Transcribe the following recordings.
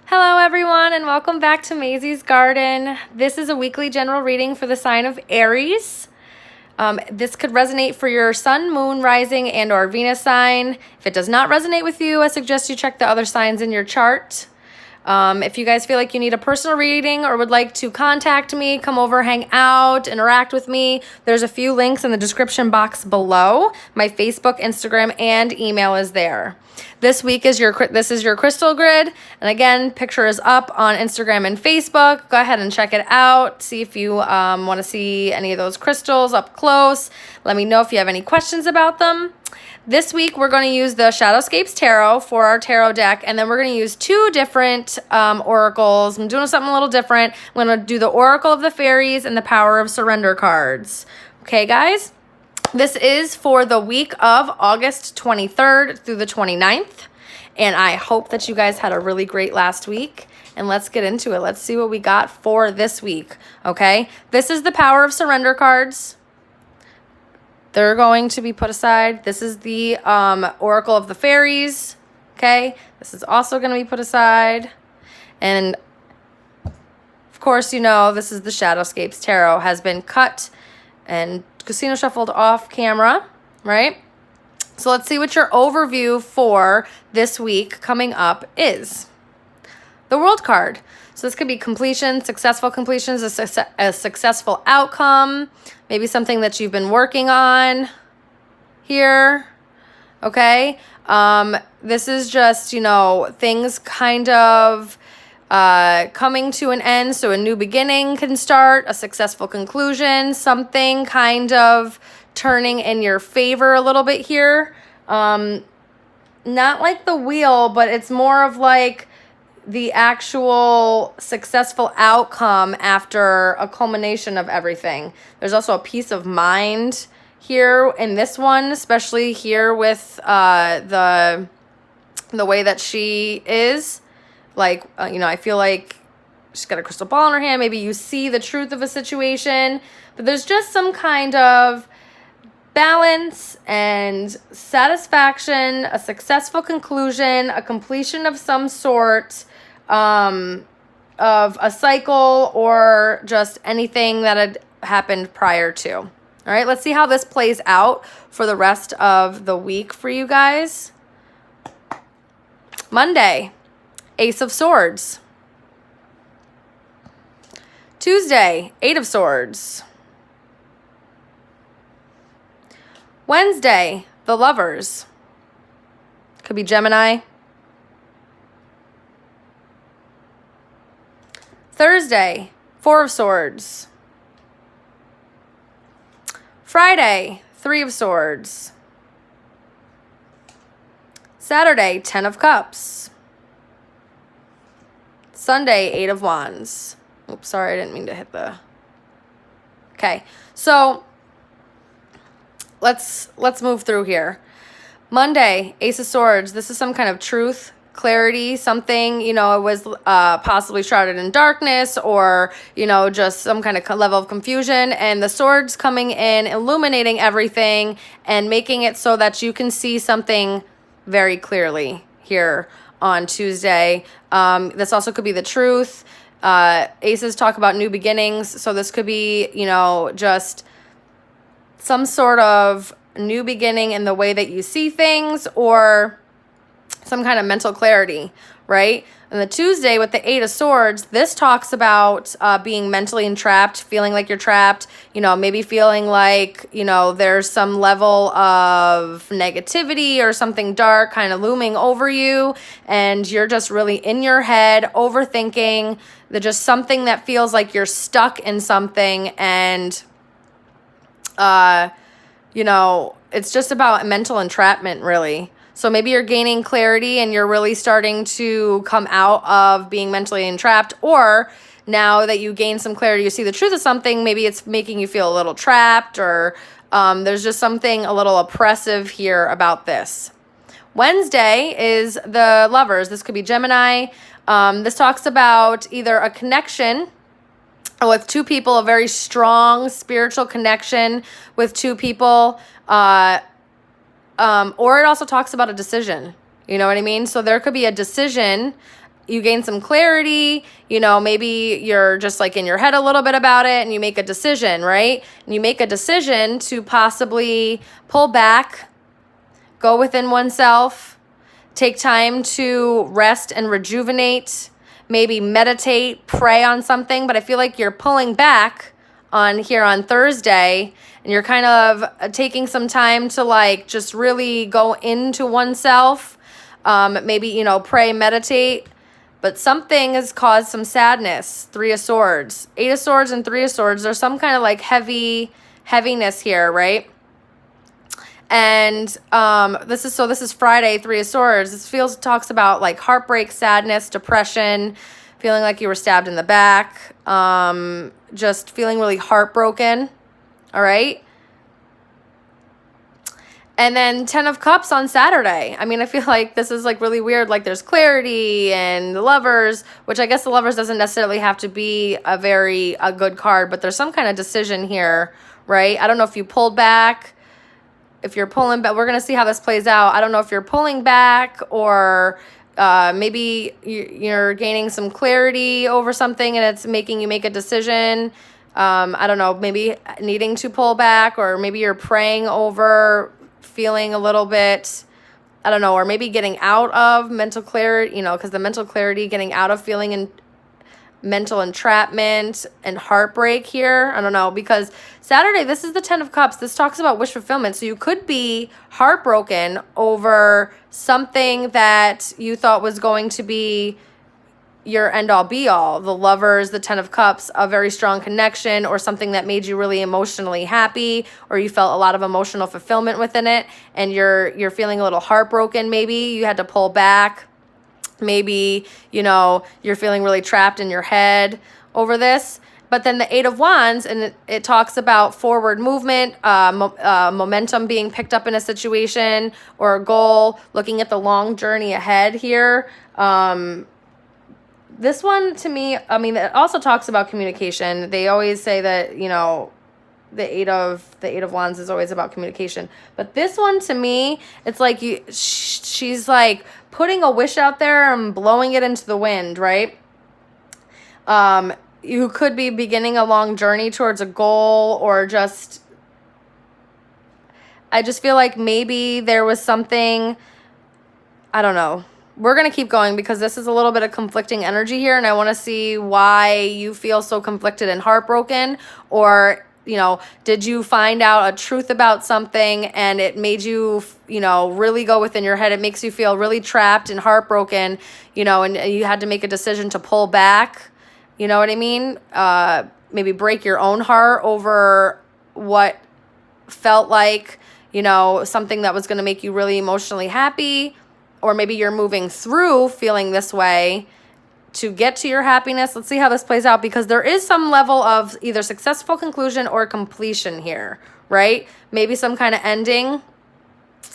Hello everyone and welcome back to Mazysgarden. This is a weekly general reading for the sign of Aries. This could resonate for your sun, moon, rising, and or Venus sign. If it does not resonate with you, I suggest you check the other signs in your chart. If you guys feel like you need a personal reading or would like to contact me, come over, hang out, interact with me, there's a few links in the description box below. My Facebook, Instagram, and email is there. This is your crystal grid, and again, picture is up on Instagram and Facebook. Go ahead and check it out. See if you want to see any of those crystals up close. Let me know if you have any questions about them. This week, we're going to use the Shadowscapes Tarot for our tarot deck, and then we're going to use two different oracles. I'm doing something a little different. I'm going to do the Oracle of the Fairies and the Power of Surrender cards. Okay, guys? This is for the week of August 23rd through the 29th, and I hope that you guys had a really great last week. And let's get into it. Let's see what we got for this week, okay? This is the Power of Surrender cards. They're going to be put aside. This is the Oracle of the Fairies, okay? This is also going to be put aside. And, of course, you know, this is the Shadowscapes Tarot. Has been cut and casino shuffled off camera, right? So let's see what your overview for this week coming up is. The World card. So this could be completion, successful completions, a successful outcome, maybe something that you've been working on here, okay? This is just, you know, things kind of coming to an end, so a new beginning can start, a successful conclusion, something kind of turning in your favor a little bit here. Not like the wheel, but it's more of like the actual successful outcome after a culmination of everything. There's also a peace of mind here in this one, especially here with the way that she is. Like, you know, I feel like she's got a crystal ball in her hand. Maybe you see the truth of a situation, but there's just some kind of balance and satisfaction, a successful conclusion, a completion of some sort, of a cycle or just anything that had happened prior to. All right, let's see how this plays out for the rest of the week for you guys. Monday, Ace of Swords. Tuesday, Eight of Swords. Wednesday, the Lovers. Could be Gemini. Thursday, Four of Swords. Friday, Three of Swords. Saturday, 10 of Cups. Sunday, 8 of Wands. Oops, sorry, I didn't mean to hit the... Okay, so let's move through here. Monday, Ace of Swords. This is some kind of truth, clarity, something, you know, it was possibly shrouded in darkness or, you know, just some kind of level of confusion. And the swords coming in, illuminating everything and making it so that you can see something very clearly here on Tuesday. This also could be the truth. Aces talk about new beginnings. So this could be, you know, just some sort of new beginning in the way that you see things or some kind of mental clarity, right? And the Tuesday with the Eight of Swords, this talks about being mentally entrapped, feeling like you're trapped, you know, maybe feeling like, you know, there's some level of negativity or something dark kind of looming over you, and you're just really in your head, overthinking. There's just something that feels like you're stuck in something, and, you know, it's just about mental entrapment, really. So maybe you're gaining clarity and you're really starting to come out of being mentally entrapped, or now that you gain some clarity, you see the truth of something, maybe it's making you feel a little trapped, or there's just something a little oppressive here about this. Wednesday is the Lovers. This could be Gemini. This talks about either a connection with two people, a very strong spiritual connection with two people, or it also talks about a decision. You know what I mean? So there could be a decision you gain some clarity, you know, maybe you're just like in your head a little bit about it and you make a decision, right? And you make a decision to possibly pull back, go within oneself, take time to rest and rejuvenate, maybe meditate, pray on something. But I feel like you're pulling back on here on Thursday, and you're kind of taking some time to like just really go into oneself. Maybe, you know, pray, meditate. But something has caused some sadness. 3 of Swords. 8 of Swords and 3 of Swords. There's some kind of like heaviness here, right? And this is Friday, 3 of Swords. This talks about like heartbreak, sadness, depression, feeling like you were stabbed in the back, just feeling really heartbroken. All right. And then 10 of Cups on Saturday. I mean, I feel like this is like really weird. Like there's clarity and the Lovers, which I guess the Lovers doesn't necessarily have to be a good card, but there's some kind of decision here, right? I don't know if you pulled back, if you're pulling back. We're going to see how this plays out. I don't know if you're pulling back or maybe you're gaining some clarity over something and it's making you make a decision. I don't know, maybe needing to pull back, or maybe you're praying over feeling a little bit, I don't know, or maybe getting out of mental clarity, you know, because the mental clarity, getting out of feeling in mental entrapment and heartbreak here. I don't know, because Saturday, this is the 10 of Cups. This talks about wish fulfillment. So you could be heartbroken over something that you thought was going to be your end-all be-all. The Lovers, the 10 of Cups, a very strong connection, or something that made you really emotionally happy, or you felt a lot of emotional fulfillment within it, and you're feeling a little heartbroken. Maybe you had to pull back. Maybe, you know, you're feeling really trapped in your head over this. But then the 8 of Wands, and it talks about forward movement, momentum being picked up in a situation or a goal, looking at the long journey ahead here. This one, to me, I mean, it also talks about communication. They always say that, you know, the eight of Wands is always about communication. But this one, to me, it's like she's like putting a wish out there and blowing it into the wind, right? You could be beginning a long journey towards a goal, or just, I just feel like maybe there was something, I don't know. We're going to keep going because this is a little bit of conflicting energy here, and I want to see why you feel so conflicted and heartbroken. Or, you know, did you find out a truth about something and it made you, you know, really go within your head? It makes you feel really trapped and heartbroken, you know, and you had to make a decision to pull back. You know what I mean? Maybe break your own heart over what felt like, you know, something that was going to make you really emotionally happy. Or maybe you're moving through feeling this way to get to your happiness. Let's see how this plays out, because there is some level of either successful conclusion or completion here, right? Maybe some kind of ending.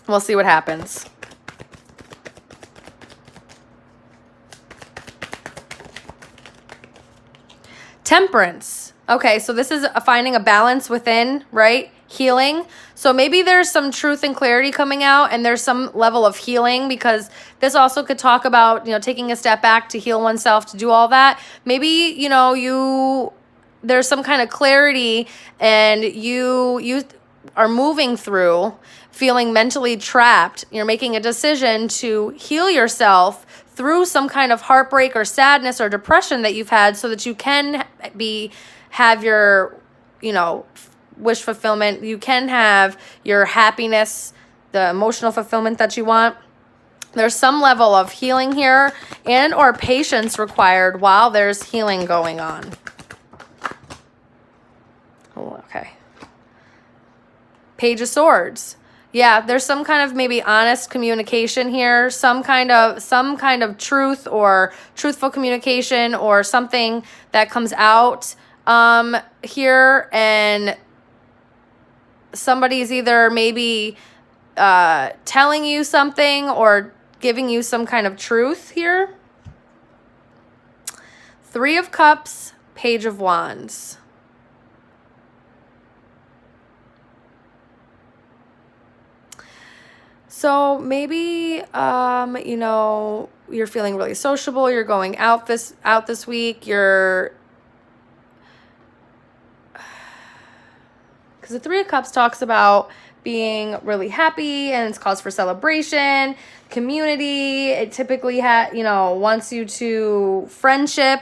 We'll see what happens. Temperance. Okay, so this is finding a balance within, right? Healing. So maybe there's some truth and clarity coming out, and there's some level of healing, because this also could talk about, you know, taking a step back to heal oneself, to do all that. Maybe, you know, there's some kind of clarity, and you are moving through feeling mentally trapped. You're making a decision to heal yourself through some kind of heartbreak or sadness or depression that you've had, so that you can have your, you know, wish fulfillment. You can have your happiness, the emotional fulfillment that you want. There's some level of healing here, and or patience required while there's healing going on. Oh, okay. Page of Swords. Yeah, there's some kind of maybe honest communication here, some kind of truth or truthful communication, or something that comes out here, and somebody's either maybe telling you something or giving you some kind of truth here. 3 of Cups, Page of Wands. So maybe, you know, you're feeling really sociable. You're going out this week. Because the Three of Cups talks about being really happy and it's cause for celebration, community. It typically wants you to friendship,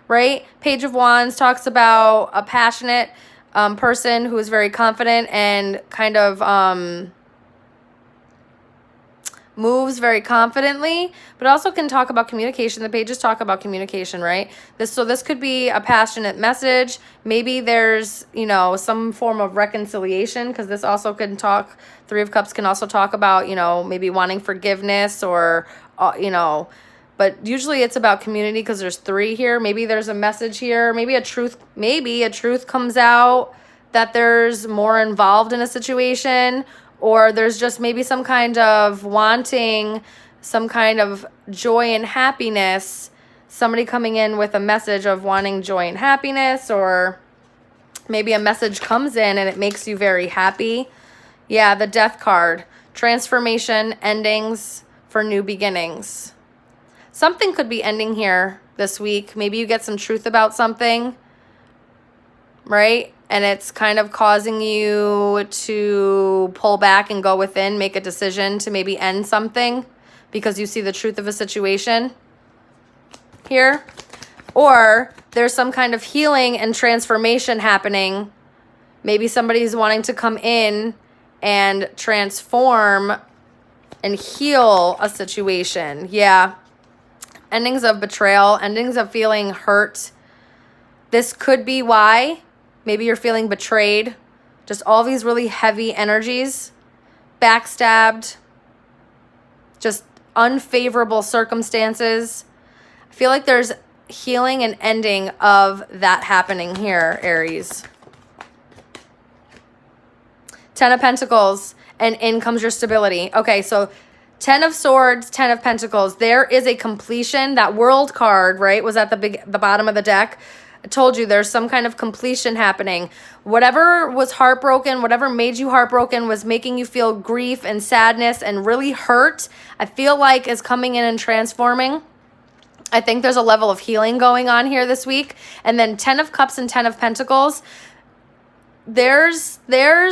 right? Page of Wands talks about a passionate person who is very confident and kind of moves very confidently, but also can talk about communication. The pages talk about communication, right? This could be a passionate message. Maybe there's, you know, some form of reconciliation, because this also can talk, Three of Cups can also talk about, you know, maybe wanting forgiveness or, you know, but usually it's about community because there's three here. Maybe there's a message here. Maybe a truth comes out that there's more involved in a situation, or there's just maybe some kind of wanting some kind of joy and happiness. Somebody coming in with a message of wanting joy and happiness, or maybe a message comes in and it makes you very happy. Yeah, the Death card. Transformation, endings for new beginnings. Something could be ending here this week. Maybe you get some truth about something, right? And it's kind of causing you to pull back and go within, make a decision to maybe end something because you see the truth of a situation here. Or there's some kind of healing and transformation happening. Maybe somebody's wanting to come in and transform and heal a situation. Yeah. Endings of betrayal, endings of feeling hurt. This could be why. Maybe you're feeling betrayed. Just all these really heavy energies. Backstabbed. Just unfavorable circumstances. I feel like there's healing and ending of that happening here, Aries. Ten of Pentacles, and in comes your stability. Okay, so Ten of Swords, Ten of Pentacles. There is a completion. That World card, right, was at the bottom of the deck. I told you there's some kind of completion happening. Whatever was heartbroken, whatever made you heartbroken, was making you feel grief and sadness and really hurt, I feel like is coming in and transforming. I think there's a level of healing going on here this week. And then Ten of Cups and Ten of Pentacles. There's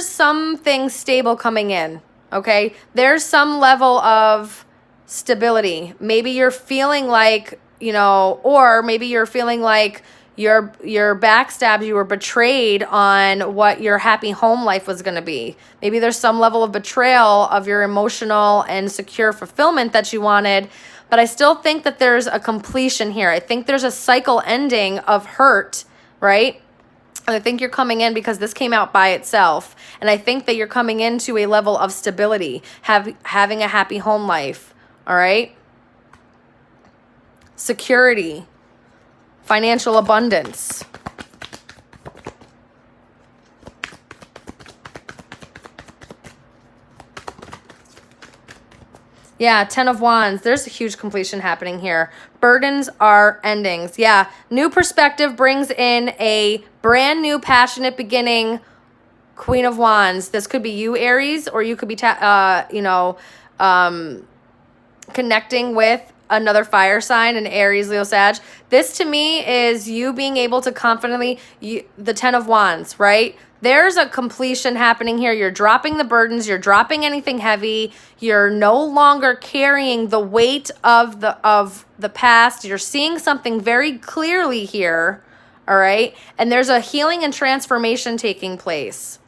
something stable coming in, okay? There's some level of stability. Maybe you're feeling like, you know, or maybe you're feeling like you're backstabbed, you were betrayed on what your happy home life was going to be. Maybe there's some level of betrayal of your emotional and secure fulfillment that you wanted, but I still think that there's a completion here. I think there's a cycle ending of hurt, right? And I think you're coming in because this came out by itself. And I think that you're coming into a level of stability, having a happy home life, all right? Security. Financial abundance. Yeah, Ten of Wands. There's a huge completion happening here. Burdens are endings. Yeah, new perspective brings in a brand new passionate beginning. Queen of Wands. This could be you, Aries, or you could be, connecting with another fire sign, an Aries, Leo, Sag. This to me is you being able to confidently, the Ten of Wands, right? There's a completion happening here. You're dropping the burdens. You're dropping anything heavy. You're no longer carrying the weight of the past. You're seeing something very clearly here, all right? And there's a healing and transformation taking place.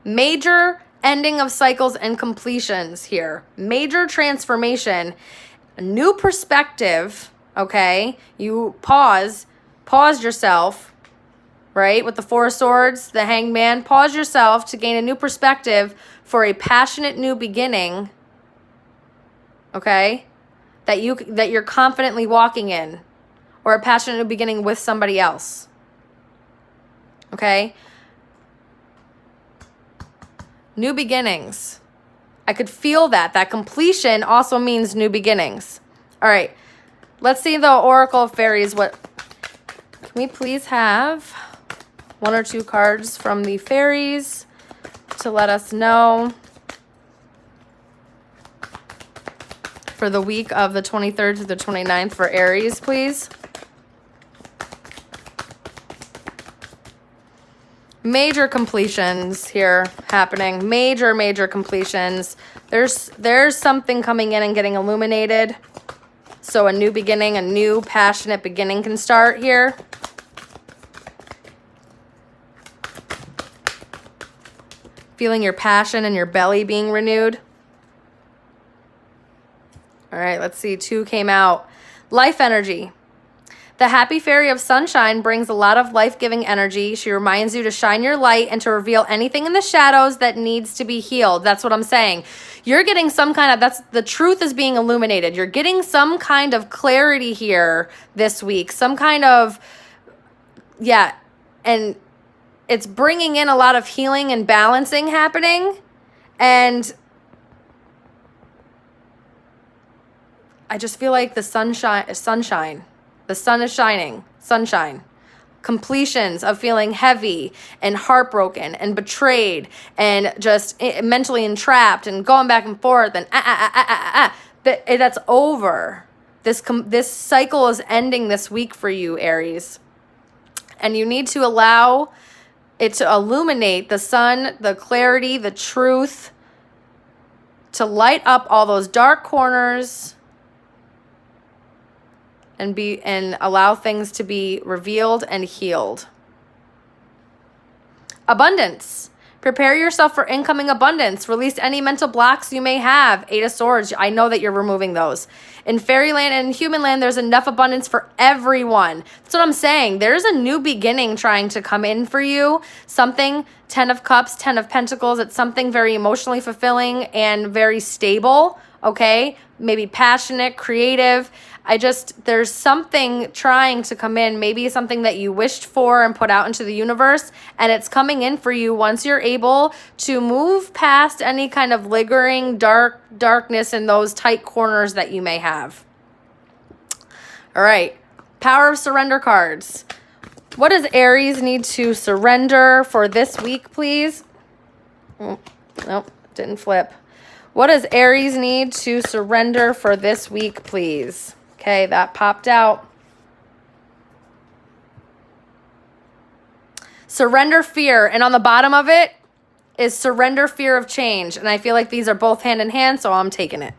Major ending of cycles and completions here. Major transformation. A new perspective, okay? You pause yourself, right? With the Four of Swords, the Hanged Man, pause yourself to gain a new perspective for a passionate new beginning, okay? That you're confidently walking in, or a passionate new beginning with somebody else, okay? New beginnings. I could feel that. That completion also means new beginnings. All right. Let's see the Oracle of Fairies. Can we please have one or two cards from the fairies to let us know for the week of the 23rd to the 29th for Aries, please. Major completions here happening. Major completions. There's something coming in and getting illuminated. So a new beginning, a new passionate beginning can start here. Feeling your passion and your belly being renewed. All right, let's see. 2 came out. Life energy. The happy fairy of sunshine brings a lot of life-giving energy. She reminds you to shine your light and to reveal anything in the shadows that needs to be healed. That's what I'm saying. You're getting some kind of, that's the truth is being illuminated. You're getting some kind of clarity here this week. Some kind of, yeah, and it's bringing in a lot of healing and balancing happening. And I just feel like the sunshine. The sun is shining. Sunshine. Completions of feeling heavy and heartbroken and betrayed and just mentally entrapped and going back and forth and that's over. This cycle is ending this week for you, Aries. And you need to allow it to illuminate the sun, the clarity, the truth, to light up all those dark corners and allow things to be revealed and healed. Abundance. Prepare yourself for incoming abundance. Release any mental blocks you may have. 8 of Swords. I know that you're removing those. In fairyland and in human land, there's enough abundance for everyone. That's what I'm saying. There's a new beginning trying to come in for you. Something, 10 of Cups, 10 of Pentacles. It's something very emotionally fulfilling and very stable. Okay? Maybe passionate, creative. There's something trying to come in, maybe something that you wished for and put out into the universe, and it's coming in for you once you're able to move past any kind of lingering darkness in those tight corners that you may have. All right, Power of Surrender cards. What does Aries need to surrender for this week, please? Oh, nope, didn't flip. What does Aries need to surrender for this week, please? Okay, that popped out. Surrender fear. And on the bottom of it is surrender fear of change. And I feel like these are both hand in hand, so I'm taking it.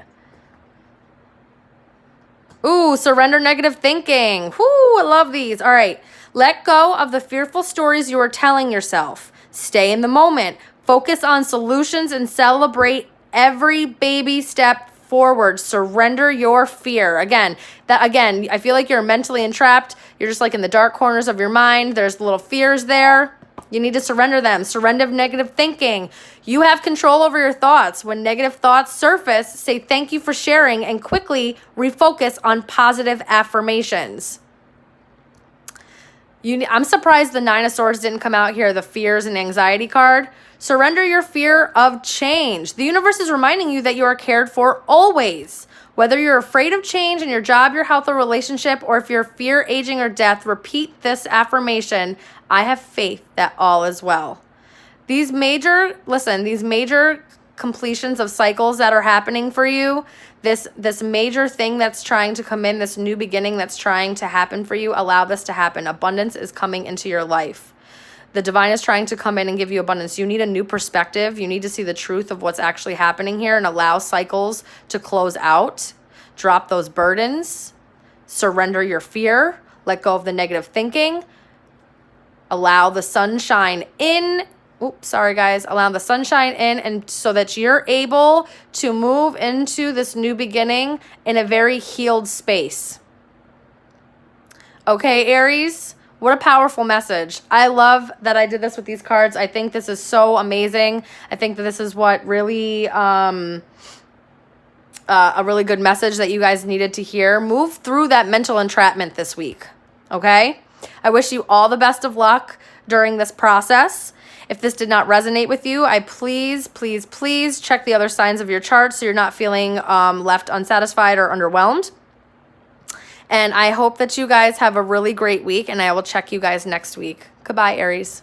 Ooh, surrender negative thinking. Whoo, I love these. All right. Let go of the fearful stories you are telling yourself. Stay in the moment. Focus on solutions and celebrate every baby step forward. Surrender your fear. Again, I feel like you're mentally entrapped. You're just like in the dark corners of your mind. There's little fears there. You need to surrender them. Surrender negative thinking. You have control over your thoughts. When negative thoughts surface, say thank you for sharing and quickly refocus on positive affirmations. I'm surprised the 9 of Swords didn't come out here, the fears and anxiety card. Surrender your fear of change. The universe is reminding you that you are cared for always. Whether you're afraid of change in your job, your health, or relationship, or if you're fear aging or death, repeat this affirmation. I have faith that all is well. These major completions of cycles that are happening for you, this major thing that's trying to come in, this new beginning that's trying to happen for you, allow this to happen. Abundance is coming into your life. The divine is trying to come in and give you abundance. You need a new perspective. You need to see the truth of what's actually happening here and allow cycles to close out. Drop those burdens. Surrender your fear. Let go of the negative thinking. Allow the sunshine in. Oops, sorry guys. Allow the sunshine in, and so that you're able to move into this new beginning in a very healed space. Okay, Aries? What a powerful message. I love that I did this with these cards. I think this is so amazing. I think that this is what really, a really good message that you guys needed to hear. Move through that mental entrapment this week, okay? I wish you all the best of luck during this process. If this did not resonate with you, please check the other signs of your chart so you're not feeling left unsatisfied or underwhelmed. And I hope that you guys have a really great week, and I will check you guys next week. Goodbye, Aries.